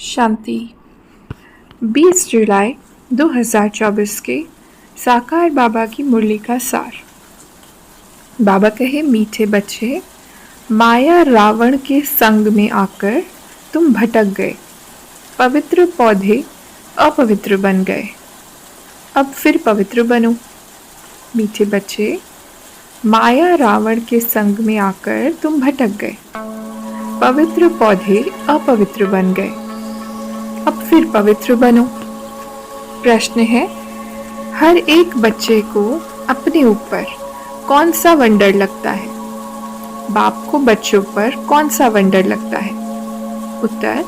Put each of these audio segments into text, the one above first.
शांति 20 जुलाई 2024 के साकार बाबा की मुरली का सार। बाबा कहे, मीठे बच्चे, माया रावण के संग में आकर तुम भटक गए, पवित्र पौधे अपवित्र बन गए, अब फिर पवित्र बनो। मीठे बच्चे, माया रावण के संग में आकर तुम भटक गए, पवित्र पौधे अपवित्र बन गए, अब फिर पवित्र बनो। प्रश्न है, हर एक बच्चे को अपने ऊपर कौन सा वंडर लगता है? बाप को बच्चों पर कौन सा वंडर लगता है? उत्तर,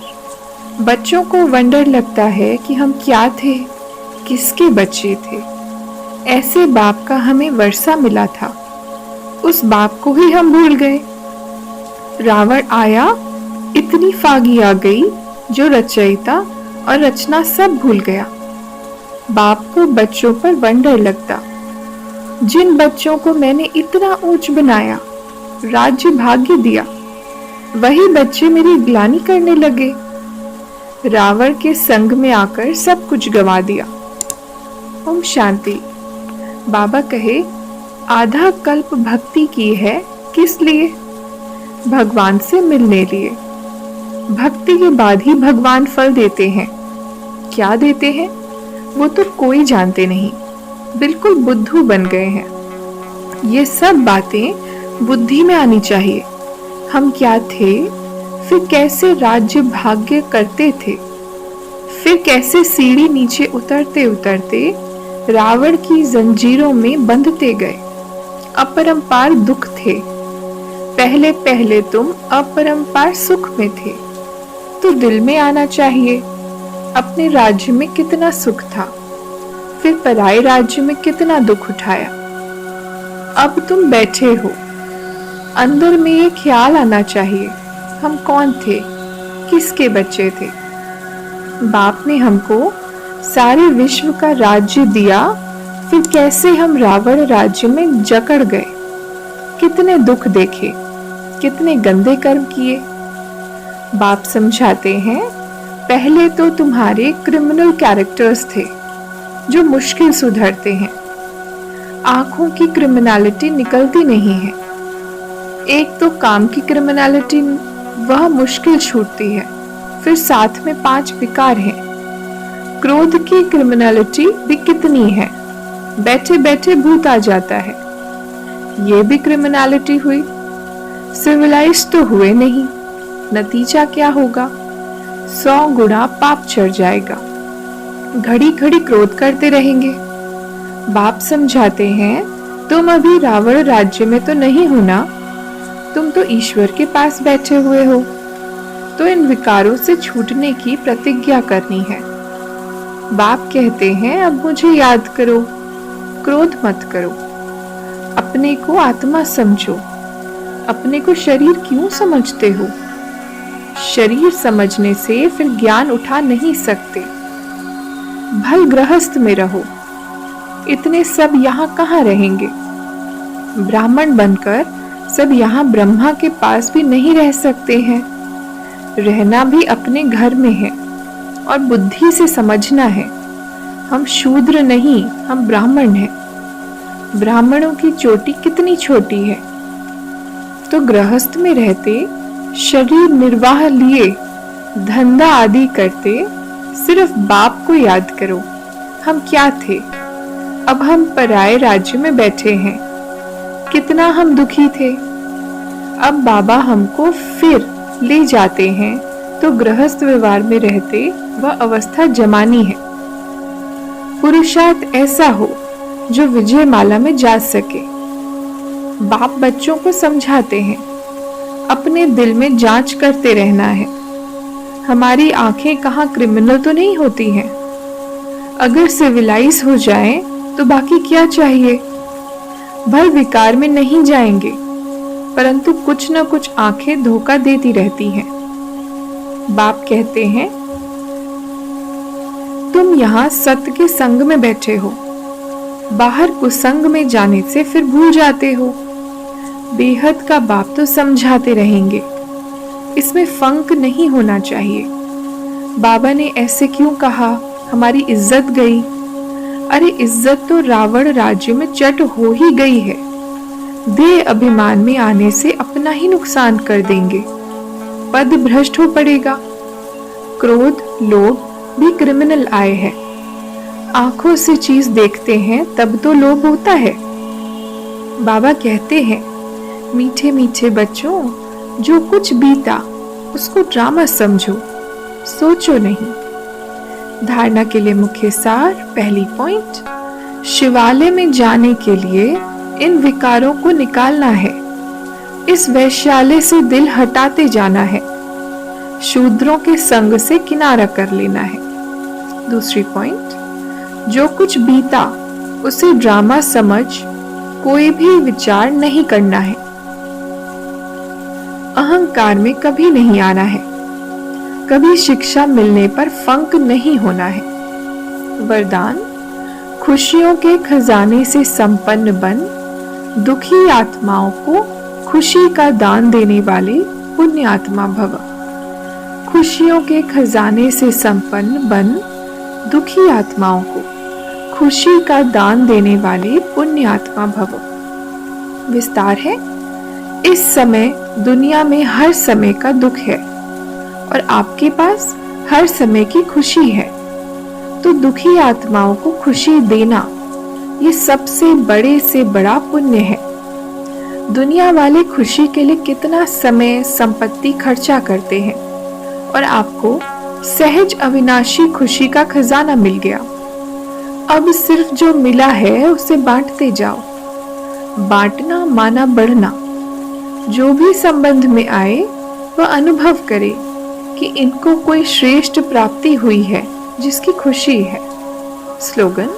बच्चों को वंडर लगता है कि हम क्या थे, किसके बच्चे थे। ऐसे बाप का हमें वर्षा मिला था, उस बाप को ही हम भूल गए। रावण आया, इतनी फागी आ गई जो रचयिता और रचना सब भूल गया। बाप को बच्चों पर वंडर लगता, जिन बच्चों को मैंने इतना ऊंच बनाया, राज्य भाग्य दिया, वही बच्चे मेरी ग्लानि करने लगे। रावण के संग में आकर सब कुछ गंवा दिया। ओम शांति। बाबा कहे, आधा कल्प भक्ति की है, किस लिए? भगवान से मिलने लिए। भक्ति के बाद ही भगवान फल देते हैं। क्या देते हैं वो तो कोई जानते नहीं, बिल्कुल बुद्धू बन गए हैं। ये सब बातें बुद्धि में आनी चाहिए। हम क्या थे, फिर कैसे राज्य भाग्य करते थे, फिर कैसे सीढ़ी नीचे उतरते उतरते रावण की जंजीरों में बंधते गए। अपरंपार दुख थे, पहले पहले तुम अपरंपार सुख में थे, तो दिल में आना चाहिए। अपने राज्य में कितना सुख था, फिर पराये राज्य में कितना दुख उठाया। अब तुम बैठे हो, अंदर में ये ख्याल आना चाहिए, हम कौन थे, किसके बच्चे थे। बाप ने हमको सारे विश्व का राज्य दिया, फिर कैसे हम रावण राज्य में जकड़ गए। कितने दुख देखे, कितने गंदे कर्म किए। बाप समझाते हैं, पहले तो तुम्हारे क्रिमिनल कैरेक्टर्स थे जो मुश्किल सुधरते हैं। आंखों की क्रिमिनलिटी निकलती नहीं है। एक तो काम की क्रिमिनलिटी, वह मुश्किल छूटती है, फिर साथ में 5 विकार हैं। क्रोध की क्रिमिनलिटी भी कितनी है, बैठे बैठे भूत आ जाता है, ये भी क्रिमिनलिटी हुई। सिविलाइज तो हुए नहीं, नतीजा क्या होगा? 100 गुना पाप चढ़ जाएगा। घड़ी घड़ी क्रोध करते रहेंगे। बाप समझाते हैं, तुम अभी रावण राज्य में तो नहीं हो ना, तुम तो ईश्वर के पास बैठे हुए हो, तो इन विकारों से छूटने की प्रतिज्ञा करनी है। बाप कहते हैं, अब मुझे याद करो, क्रोध मत करो, अपने को आत्मा समझो। अपने को शरीर क्यों समझते हो? शरीर समझने से फिर ज्ञान उठा नहीं सकते। भल गृहस्थ में रहो, इतने सब यहाँ कहाँ रहेंगे? ब्राह्मण बनकर सब यहाँ ब्रह्मा के पास भी नहीं रह सकते हैं। रहना भी अपने घर में है और बुद्धि से समझना है। हम शूद्र नहीं, हम ब्राह्मण हैं। ब्राह्मणों की चोटी कितनी छोटी है, तो गृहस्थ में रहते, शरीर निर्वाह लिए, धंधा आदि करते, सिर्फ बाप को याद करो, हम क्या थे। अब हम पराये राज्य में बैठे हैं, कितना हम दुखी थे। अब बाबा हमको फिर ले जाते हैं, तो गृहस्थ व्यवहार में रहते वह अवस्था जमानी है। पुरुषार्थ ऐसा हो जो विजय माला में जा सके। बाप बच्चों को समझाते हैं, अपने दिल में जांच करते रहना है। हमारी आंखें कहाँ क्रिमिनल तो नहीं होती हैं। अगर सिविलाइज हो जाएं, तो बाकी क्या चाहिए? भल विकार में नहीं जाएंगे, परंतु कुछ न कुछ आंखें धोखा देती रहती हैं। बाप कहते हैं, तुम यहाँ सत्य के संग में बैठे हो, बाहर कुसंग में जाने से फिर भूल जाते हो। बेहद का बाप तो समझाते रहेंगे, इसमें फंक नहीं होना चाहिए। बाबा ने ऐसे क्यों कहा, हमारी इज्जत गई। अरे इज्जत तो रावण राज्य में चट हो ही गई है। देह अभिमान में आने से अपना ही नुकसान कर देंगे, पद भ्रष्ट हो पड़ेगा। क्रोध लोभ भी क्रिमिनल आय है। आंखों से चीज देखते हैं तब तो लोभ होता है। बाबा कहते हैं, मीठे मीठे बच्चों, जो कुछ बीता उसको ड्रामा समझो, सोचो नहीं। धारणा के लिए मुख्य सार। पहली पॉइंट, शिवालय में जाने के लिए इन विकारों को निकालना है। इस वैश्यालय से दिल हटाते जाना है। शूद्रों के संग से किनारा कर लेना है। दूसरी पॉइंट, जो कुछ बीता उसे ड्रामा समझ कोई भी विचार नहीं करना है। अहंकार में कभी नहीं आना है। कभी शिक्षा मिलने पर फंक नहीं होना है। वरदान, खुशियों के खजाने से संपन्न बन दुखी आत्माओं को खुशी का दान देने वाले पुण्य आत्मा भव। खुशियों के खजाने से संपन्न बन दुखी आत्माओं को खुशी का दान देने वाले पुण्य आत्मा भव। विस्तार है, इस समय दुनिया में हर समय का दुख है और आपके पास हर समय की खुशी है। तो दुखी आत्माओं को खुशी देना ये सबसे बड़े से बड़ा पुण्य है। दुनिया वाले खुशी के लिए कितना समय संपत्ति खर्चा करते हैं और आपको सहज अविनाशी खुशी का खजाना मिल गया। अब सिर्फ जो मिला है उसे बांटते जाओ। बांटना माना बढ़ना। जो भी संबंध में आए वह अनुभव करे कि इनको कोई श्रेष्ठ प्राप्ति हुई है जिसकी खुशी है। स्लोगन,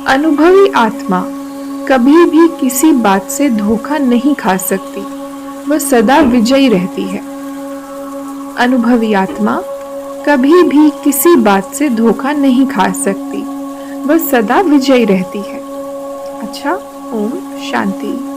अनुभवी आत्मा कभी भी किसी बात से धोखा नहीं खा सकती, वह सदा विजयी रहती है। अनुभवी आत्मा कभी भी किसी बात से धोखा नहीं खा सकती, वह सदा विजयी रहती है। अच्छा, ओम शांति।